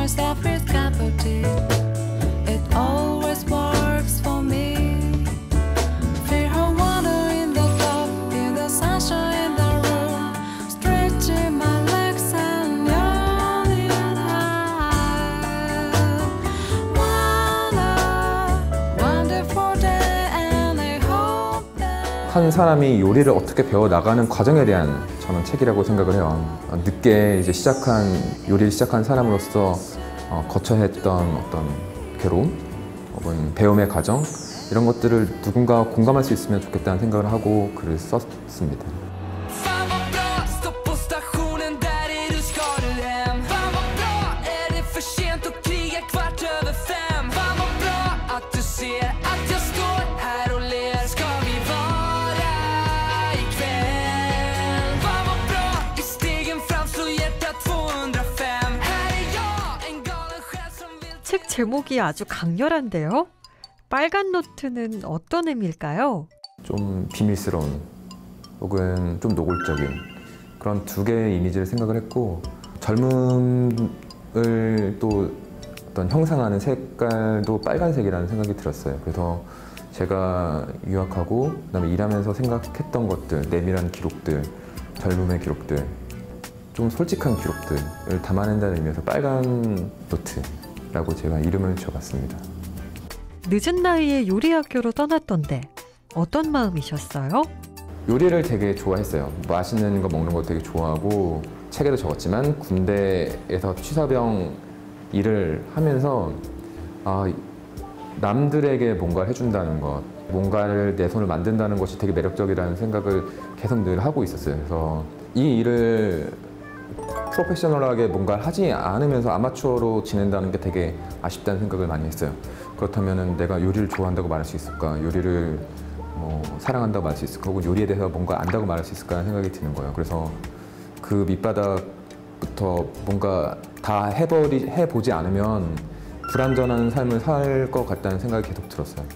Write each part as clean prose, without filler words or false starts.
myself with cup of tea. It always works for me. Feel her water in the cup, in the sunshine in the room, stretching my legs and yawning out. What a wonderful day, and I hope that 한 사람이 요리를 어떻게 배워 나가는 과정에 대한 저는 책이라고 생각을 해요. 늦게 이제 요리를 시작한 사람으로서 거쳐야 했던 어떤 괴로움 혹은 배움의 과정 이런 것들을 누군가 공감할 수 있으면 좋겠다는 생각을 하고 글을 썼습니다. 책 제목이 아주 강렬한데요. 빨간 노트는 어떤 의미일까요? 좀 비밀스러운 혹은 좀 노골적인 그런 두 개의 이미지를 생각을 했고, 젊음을 또 어떤 형상하는 색깔도 빨간색이라는 생각이 들었어요. 그래서 제가 유학하고 그다음에 일하면서 생각했던 것들, 내밀한 기록들, 젊음의 기록들, 좀 솔직한 기록들을 담아낸다는 의미에서 빨간 노트라고 제가 이름을 지어봤습니다. 늦은 나이에 요리 학교로 떠났던데 어떤 마음이셨어요? 요리를 되게 좋아했어요. 맛있는 거 먹는 거 되게 좋아하고, 책에도 적었지만 군대에서 취사병 일을 하면서 남들에게 뭔가를 해준다는 것, 뭔가를 내 손을 만든다는 것이 되게 매력적이라는 생각을 계속 늘 하고 있었어요. 그래서 이 일을 프로페셔널하게 뭔가를 하지 않으면서 아마추어로 지낸다는 게 되게 아쉽다는 생각을 많이 했어요. 그렇다면 내가 요리를 좋아한다고 말할 수 있을까? 요리를 사랑한다고 말할 수 있을까? 혹은 요리에 대해서 뭔가 안다고 말할 수 있을까? 하는 생각이 드는 거예요. 그래서 그 밑바닥부터 뭔가 다 해보지 않으면 불완전한 삶을 살 것 같다는 생각이 계속 들었어요.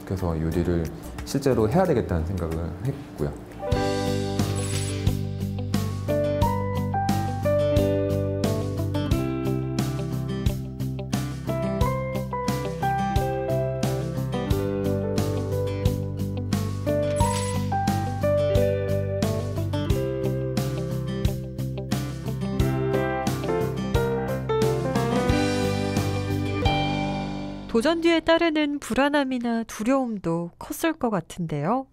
그래서 요리를 실제로 해야 되겠다는 생각을 했고요. 도전 뒤에 따르는 불안함이나 두려움도 컸을 것 같은데요.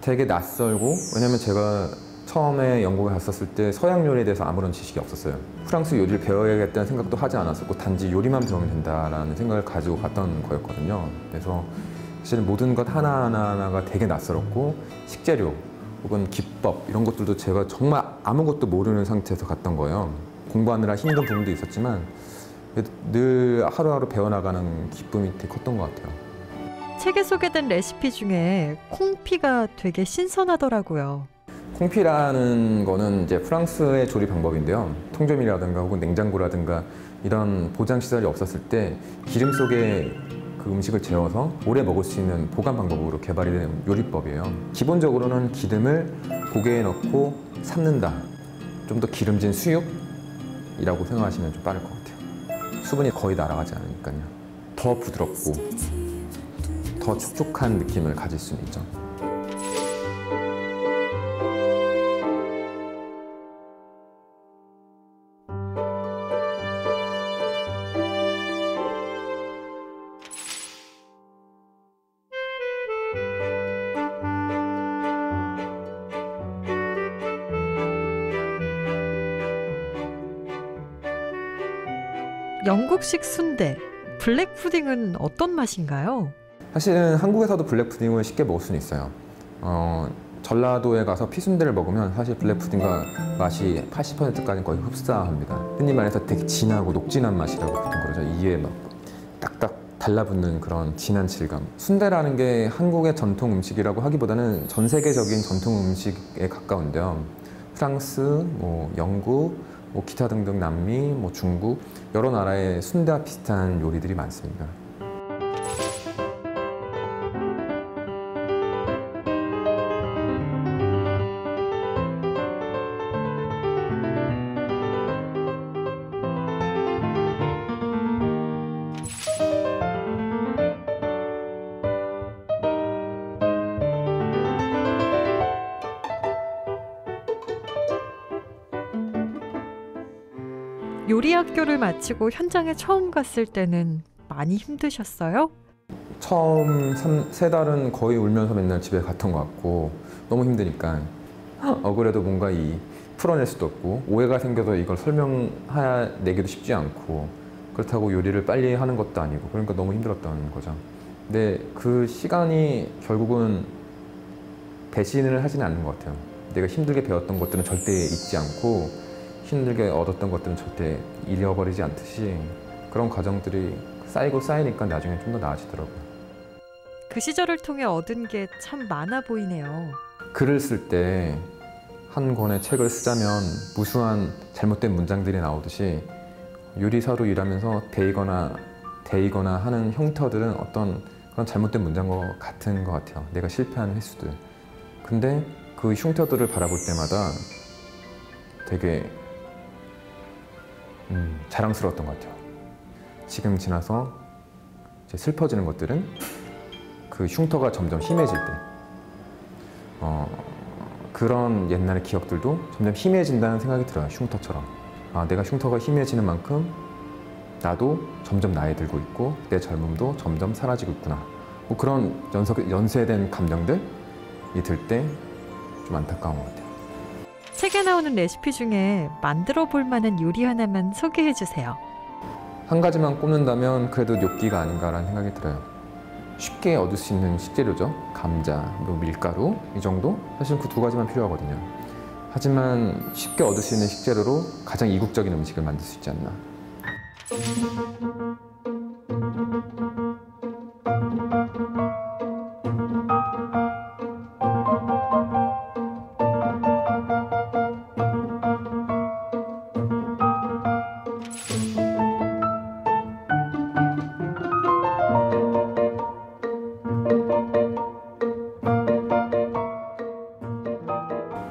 되게 낯설고, 왜냐면 제가 처음에 영국에 갔었을 때 서양 요리에 대해서 아무런 지식이 없었어요. 프랑스 요리를 배워야겠다는 생각도 하지 않았었고, 단지 요리만 배우면 된다라는 생각을 가지고 갔던 거였거든요. 그래서 사실 모든 것 하나하나가 되게 낯설었고, 식재료 혹은 기법 이런 것들도 제가 정말 아무것도 모르는 상태에서 갔던 거예요. 공부하느라 힘든 부분도 있었지만 늘 하루하루 배워나가는 기쁨이 되게 컸던 것 같아요. 책에 소개된 레시피 중에 콩피가 되게 신선하더라고요. 콩피라는 거는 이제 프랑스의 조리 방법인데요. 통조림이라든가 혹은 냉장고라든가 이런 보장 시설이 없었을 때 기름 속에 그 음식을 재워서 오래 먹을 수 있는 보관 방법으로 개발이 된 요리법이에요. 기본적으로는 기름을 고개에 넣고 삶는다. 좀 더 기름진 수육이라고 생각하시면 좀 빠를 것 같아요. 수분이 거의 날아가지 않으니까요. 더 부드럽고 더 촉촉한 느낌을 가질 수는 있죠. 영국식 순대, 블랙 푸딩은 어떤 맛인가요? 사실은 한국에서도 블랙 푸딩을 쉽게 먹을 수는 있어요. 전라도에 가서 피순대를 먹으면 사실 블랙 푸딩과 맛이 80%까지 거의 흡사합니다. 흔히 말해서 되게 진하고 녹진한 맛이라고 보통 그러죠. 이에 막 딱딱 달라붙는 그런 진한 질감. 순대라는 게 한국의 전통 음식이라고 하기보다는 전 세계적인 전통 음식에 가까운데요. 프랑스, 영국, 기타 등등 남미, 중국 여러 나라의 순대와 비슷한 요리들이 많습니다. 요리 학교를 마치고 현장에 처음 갔을 때는 많이 힘드셨어요? 처음 3달은 거의 울면서 맨날 집에 갔던 것 같고 너무 힘드니까 억울해도 뭔가 풀어낼 수도 없고 오해가 생겨서 이걸 설명해내기도 쉽지 않고 그렇다고 요리를 빨리 하는 것도 아니고 그러니까 너무 힘들었던 거죠. 근데 그 시간이 결국은 배신을 하지는 않는 것 같아요. 내가 힘들게 배웠던 것들은 절대 잊지 않고 힘들게 얻었던 것들은 절대 잃어버리지 않듯이 그런 과정들이 쌓이고 쌓이니까 나중에 좀 더 나아지더라고요. 그 시절을 통해 얻은 게 참 많아 보이네요. 글을 쓸 때 한 권의 책을 쓰자면 무수한 잘못된 문장들이 나오듯이 요리사로 일하면서 데이거나 하는 흉터들은 어떤 그런 잘못된 문장과 같은 것 같아요. 내가 실패한 횟수들. 근데 그 흉터들을 바라볼 때마다 되게 자랑스러웠던 것 같아요. 지금 지나서 이제 슬퍼지는 것들은 그 흉터가 점점 심해질 때 그런 옛날의 기억들도 점점 심해진다는 생각이 들어요. 흉터처럼. 내가 흉터가 심해지는 만큼 나도 점점 나이 들고 있고 내 젊음도 점점 사라지고 있구나. 뭐 그런 연쇄된 감정들이 들 때 좀 안타까운 것 같아요. 책에 나오는 레시피 중에 만들어 볼 만한 요리 하나만 소개해 주세요. 한 가지만 꼽는다면 그래도 뇨끼가 아닌가라는 생각이 들어요. 쉽게 얻을 수 있는 식재료죠. 감자, 밀가루 이 정도? 사실 그 두 가지만 필요하거든요. 하지만 쉽게 얻을 수 있는 식재료로 가장 이국적인 음식을 만들 수 있지 않나.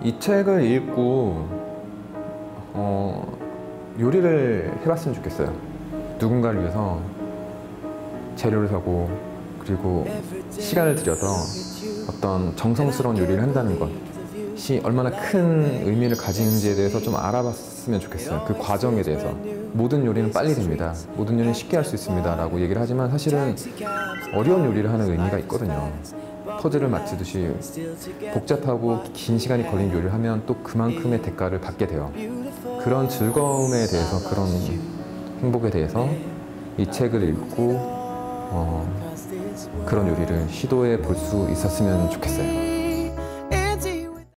이 책을 읽고 요리를 해봤으면 좋겠어요. 누군가를 위해서 재료를 사고 그리고 시간을 들여서 어떤 정성스러운 요리를 한다는 것이 얼마나 큰 의미를 가지는지에 대해서 좀 알아봤으면 좋겠어요. 그 과정에 대해서. 모든 요리는 빨리 됩니다. 모든 요리는 쉽게 할 수 있습니다. 라고 얘기를 하지만 사실은 어려운 요리를 하는 의미가 있거든요. 퍼즐을 맞추듯이 복잡하고 긴 시간이 걸린 요리를 하면 또 그만큼의 대가를 받게 돼요. 그런 즐거움에 대해서, 그런 행복에 대해서 이 책을 읽고 그런 요리를 시도해 볼 수 있었으면 좋겠어요.